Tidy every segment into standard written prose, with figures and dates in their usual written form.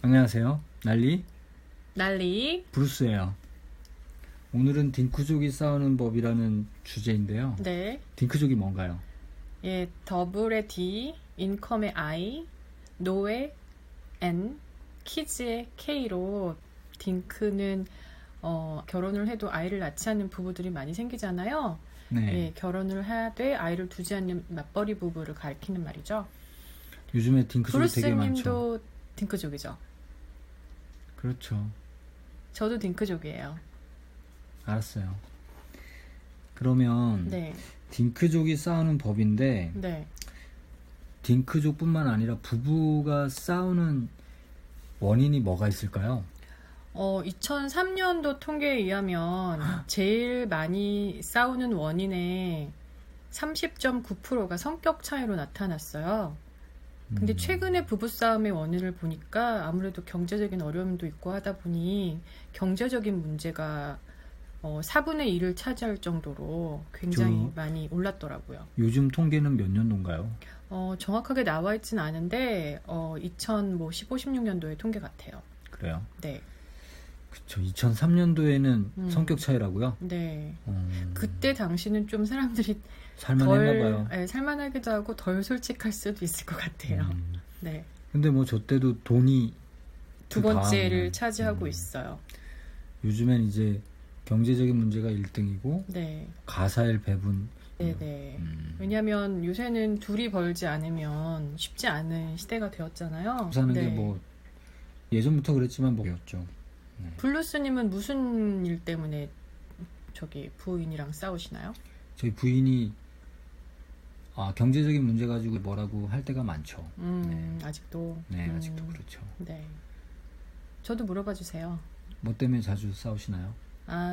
안녕하세요. 난리. 브루스예요. 오늘은 딩크족이 싸우는 법이라는 주제인데요. 네. 딩크족이 뭔가요? 예, 더블의 D, 인컴의 I, 노의 N, 키즈의 K로 딩크는 결혼을 해도 아이를 낳지 않는 부부들이 많이 생기잖아요. 네. 예, 결혼을 하되 아이를 두지 않는 맞벌이 부부를 가리키는 말이죠. 요즘에 딩크족이 되게 많죠. 브루스님도 딩크족이죠. 그렇죠. 저도 딩크족이에요. 알았어요. 그러면 네. 딩크족이 싸우는 법인데 네. 딩크족뿐만 아니라 부부가 싸우는 원인이 뭐가 있을까요? 2003년도 통계에 의하면 제일 많이 싸우는 원인의 30.9%가 성격 차이로 나타났어요. 근데 최근에 부부싸움의 원인을 보니까 아무래도 경제적인 어려움도 있고 하다 보니 경제적인 문제가 4분의 1을 차지할 정도로 굉장히 많이 올랐더라고요. 요즘 통계는 몇 년도인가요? 정확하게 나와 있진 않은데 2015, 16년도의 통계 같아요. 그래요? 네. 그쵸. 2003년도에는 성격 차이라고요? 네. 그때 당시는 좀 사람들이 살만했나봐요. 네, 살만하기도 하고 덜 솔직할 수도 있을 것 같아요. 네. 근데 뭐 저 때도 돈이 두 번째를 차지하고 있어요. 요즘엔 이제 경제적인 문제가 1등이고 네. 가사일 배분. 네네. 왜냐하면 요새는 둘이 벌지 않으면 쉽지 않은 시대가 되었잖아요. 사는 네. 게 뭐 예전부터 그랬지만 뭐였죠. 블루스님은 무슨 일 때문에 부인이랑 싸우시나요? 저희 부인이 경제적인 문제 가지고 뭐라고 할 때가 많죠. 네. 아직도. 네, 아직도 그렇죠. 네. 저도 물어봐 주세요. 뭐 때문에 자주 싸우시나요?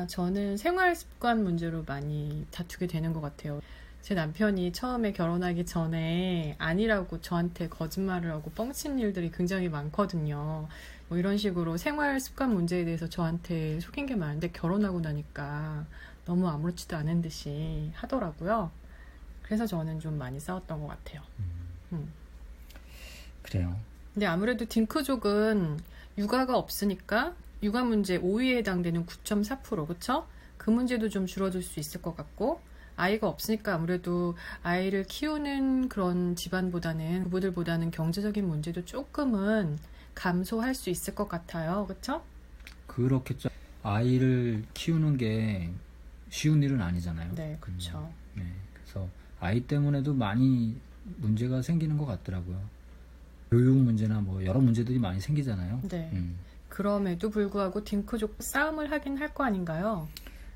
저는 생활 습관 문제로 많이 다투게 되는 것 같아요. 제 남편이 처음에 결혼하기 전에 아니라고 저한테 거짓말을 하고 뻥친 일들이 굉장히 많거든요. 뭐 이런 식으로 생활 습관 문제에 대해서 저한테 속인 게 많은데 결혼하고 나니까 너무 아무렇지도 않은 듯이 하더라고요. 그래서 저는 좀 많이 싸웠던 것 같아요. 그래요. 근데 아무래도 딩크족은 육아가 없으니까 육아 문제 5위에 해당되는 9.4%, 그쵸? 그 문제도 좀 줄어들 수 있을 것 같고, 아이가 없으니까 아무래도 아이를 키우는 그런 집안보다는, 부부들보다는 경제적인 문제도 조금은 감소할 수 있을 것 같아요. 그쵸? 그렇겠죠. 아이를 키우는 게 쉬운 일은 아니잖아요. 네, 그쵸. 네, 그래서 아이 때문에도 많이 문제가 생기는 것 같더라고요. 교육 문제나 뭐 여러 문제들이 많이 생기잖아요. 네. 그럼에도 불구하고 딩크족 싸움을 하긴 할 거 아닌가요?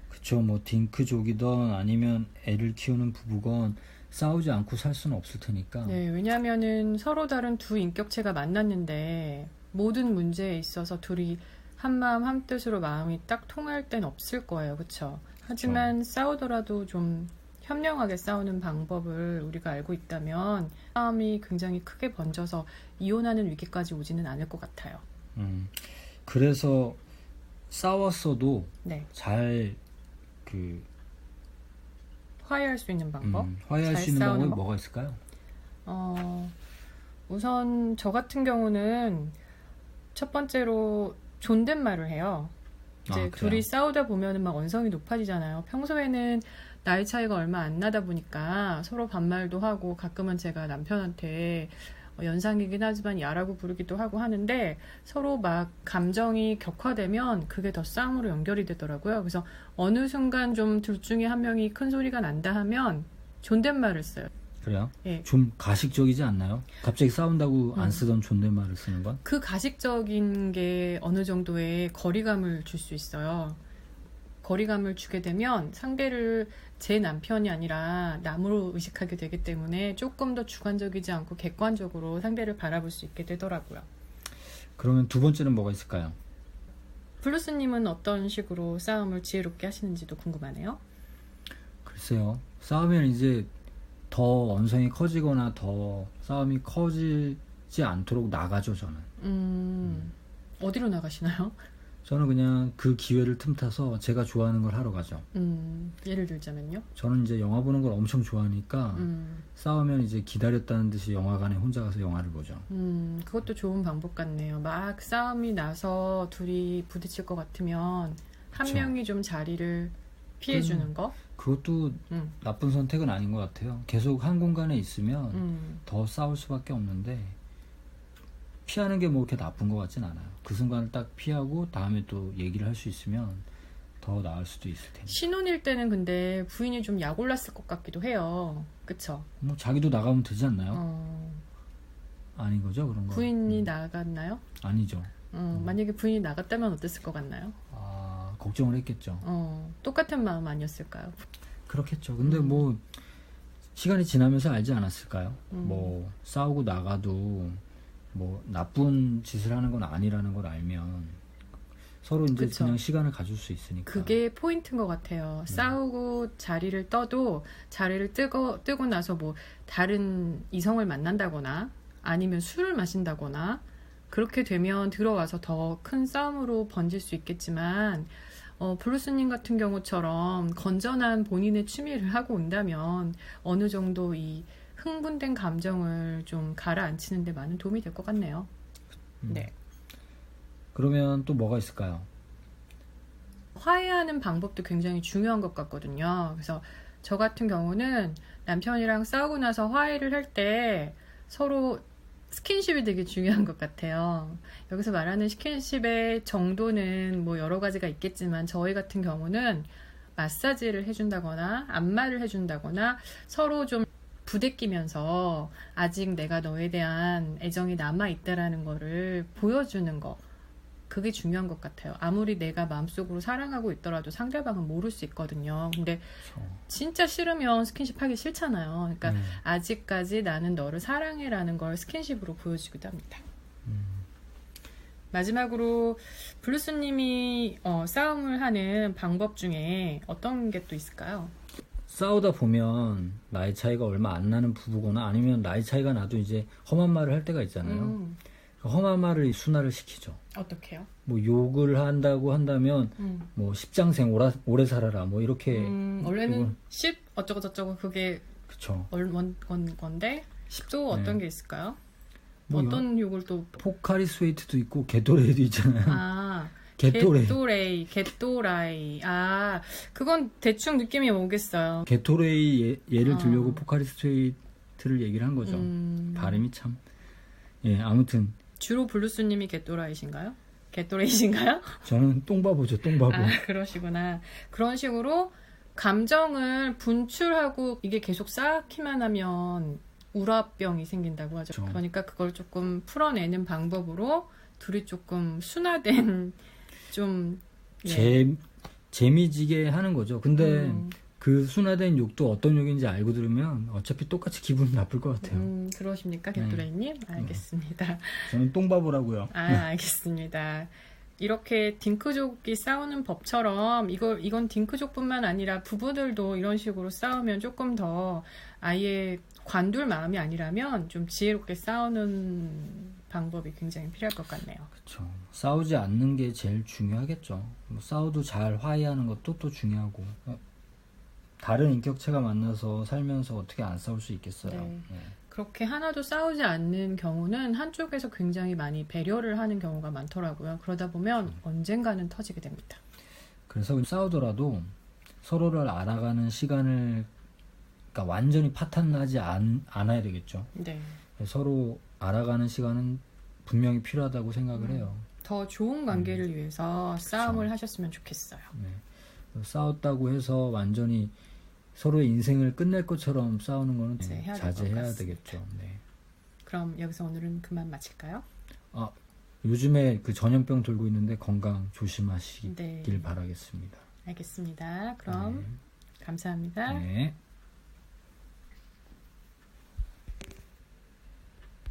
그쵸. 뭐 딩크족이든 아니면 애를 키우는 부부건 싸우지 않고 살 수는 없을 테니까. 네, 왜냐하면은 서로 다른 두 인격체가 만났는데 모든 문제에 있어서 둘이 한마음 한뜻으로 마음이 딱 통할 땐 없을 거예요. 그쵸? 하지만 싸우더라도 좀 현명하게 싸우는 방법을 우리가 알고 있다면 싸움이 굉장히 크게 번져서 이혼하는 위기까지 오지는 않을 것 같아요. 그래서 싸웠어도 네. 잘 화해할 수 있는 방법? 화해할 잘 수 있는 방법이 싸우는 뭐가 있을까요? 우선 저 같은 경우는 첫 번째로 존댓말을 해요. 이제 둘이 싸우다 보면은 막 언성이 높아지잖아요. 평소에는 나이 차이가 얼마 안 나다 보니까 서로 반말도 하고 가끔은 제가 남편한테 연상이긴 하지만 야라고 부르기도 하고 하는데 서로 막 감정이 격화되면 그게 더 싸움으로 연결이 되더라고요. 그래서 어느 순간 좀 둘 중에 한 명이 큰 소리가 난다 하면 존댓말을 써요. 그래요? 예. 좀 가식적이지 않나요? 갑자기 싸운다고 안 쓰던 존댓말을 쓰는 건? 그 가식적인 게 어느 정도의 거리감을 줄 수 있어요. 거리감을 주게 되면 상대를 제 남편이 아니라 남으로 의식하게 되기 때문에 조금 더 주관적이지 않고 객관적으로 상대를 바라볼 수 있게 되더라고요. 그러면 두 번째는 뭐가 있을까요? 블루스님은 어떤 식으로 싸움을 지혜롭게 하시는지도 궁금하네요. 글쎄요. 싸우면 이제 더 언성이 커지거나 더 싸움이 커지지 않도록 나가죠, 저는. 어디로 나가시나요? 저는 그냥 그 기회를 틈타서 제가 좋아하는 걸 하러 가죠. 예를 들자면요? 저는 이제 영화 보는 걸 엄청 좋아하니까 싸우면 이제 기다렸다는 듯이 영화관에 혼자 가서 영화를 보죠. 그것도 좋은 방법 같네요. 막 싸움이 나서 둘이 부딪힐 것 같으면 한 그쵸. 명이 좀 자리를 피해주는 거? 그것도 나쁜 선택은 아닌 것 같아요. 계속 한 공간에 있으면 더 싸울 수밖에 없는데 피하는 게 뭐 그렇게 나쁜 것 같진 않아요. 그 순간을 딱 피하고 다음에 또 얘기를 할 수 있으면 더 나을 수도 있을 텐데. 신혼일 때는 근데 부인이 좀 약 올랐을 것 같기도 해요. 그쵸? 뭐 자기도 나가면 되지 않나요? 아닌 거죠, 그런 거? 부인이 나갔나요? 아니죠. 만약에 부인이 나갔다면 어땠을 것 같나요? 아, 걱정을 했겠죠. 똑같은 마음 아니었을까요? 그렇겠죠. 근데 뭐 시간이 지나면서 알지 않았을까요? 뭐 싸우고 나가도 뭐 나쁜 짓을 하는 건 아니라는 걸 알면 서로 이제 그쵸. 그냥 시간을 가질 수 있으니까. 그게 포인트인 것 같아요. 싸우고 자리를 떠도 자리를 뜨고 나서 뭐 다른 이성을 만난다거나 아니면 술을 마신다거나 그렇게 되면 들어와서 더 큰 싸움으로 번질 수 있겠지만 블루스님 같은 경우처럼 건전한 본인의 취미를 하고 온다면 어느 정도 이 흥분된 감정을 좀 가라앉히는 데 많은 도움이 될 것 같네요. 네. 그러면 또 뭐가 있을까요? 화해하는 방법도 굉장히 중요한 것 같거든요. 그래서 저 같은 경우는 남편이랑 싸우고 나서 화해를 할 때 서로 스킨십이 되게 중요한 것 같아요. 여기서 말하는 스킨십의 정도는 뭐 여러 가지가 있겠지만 저희 같은 경우는 마사지를 해준다거나 안마를 해준다거나 서로 좀 부대끼면서 아직 내가 너에 대한 애정이 남아있다라는 거를 보여주는 거, 그게 중요한 것 같아요. 아무리 내가 마음속으로 사랑하고 있더라도 상대방은 모를 수 있거든요. 근데 진짜 싫으면 스킨십 하기 싫잖아요. 그러니까 아직까지 나는 너를 사랑해라는 걸 스킨십으로 보여주기도 합니다. 마지막으로 블루스님이 싸움을 하는 방법 중에 어떤 게 또 있을까요? 싸우다 보면 나이 차이가 얼마 안 나는 부부거나 아니면 나이 차이가 나도 이제 험한 말을 할 때가 있잖아요. 험한 말을 순화를 시키죠. 어떻게요? 뭐 욕을 한다고 한다면 뭐 십장생 오래 살아라 뭐 이렇게 원래는 10 어쩌고 저쩌고 그게 그쵸. 건데 10도 어떤 게 있을까요? 뭐 어떤 욕을 또 포카리 스웨이트도 있고 게토레이도 있잖아요. 아 게토레이. 아 그건 대충 느낌이 오겠어요. 게토레이 예를 들려고 포카리 스웨이트를 얘기를 한 거죠. 발음이 참. 예, 아무튼 주로 블루스님이 게토라이신가요? 게토레이신가요? 저는 똥바보죠, 똥바보. 아, 그러시구나. 그런 식으로 감정을 분출하고 이게 계속 쌓기만 하면 우라병이 생긴다고 하죠. 그렇죠. 그러니까 그걸 조금 풀어내는 방법으로 둘이 조금 순화된 좀 재미지게 하는 거죠. 근데 그 순화된 욕도 어떤 욕인지 알고 들으면 어차피 똑같이 기분 나쁠 것 같아요. 그러십니까, 게토레이님? 알겠습니다. 저는 똥바보라고요. 아, 알겠습니다. 이렇게 딩크족이 싸우는 법처럼 이건 딩크족뿐만 아니라 부부들도 이런 식으로 싸우면 조금 더 아예 관둘 마음이 아니라면 좀 지혜롭게 싸우는 방법이 굉장히 필요할 것 같네요. 그렇죠. 싸우지 않는 게 제일 중요하겠죠. 뭐 싸워도 잘 화해하는 것도 또 중요하고 다른 인격체가 만나서 살면서 어떻게 안 싸울 수 있겠어요. 네. 네. 그렇게 하나도 싸우지 않는 경우는 한쪽에서 굉장히 많이 배려를 하는 경우가 많더라고요. 그러다 보면 언젠가는 터지게 됩니다. 그래서 싸우더라도 서로를 알아가는 시간을 그러니까 완전히 파탄나지 않아야 되겠죠. 네. 서로 알아가는 시간은 분명히 필요하다고 생각을 해요. 더 좋은 관계를 위해서 싸움을 하셨으면 좋겠어요. 네. 싸웠다고 해서 완전히 서로의 인생을 끝낼 것처럼 싸우는 거는 자제해야 되겠죠. 네. 그럼 여기서 오늘은 그만 마칠까요? 요즘에 그 전염병 돌고 있는데 건강 조심하시길 바라겠습니다. 알겠습니다. 그럼 감사합니다. 네.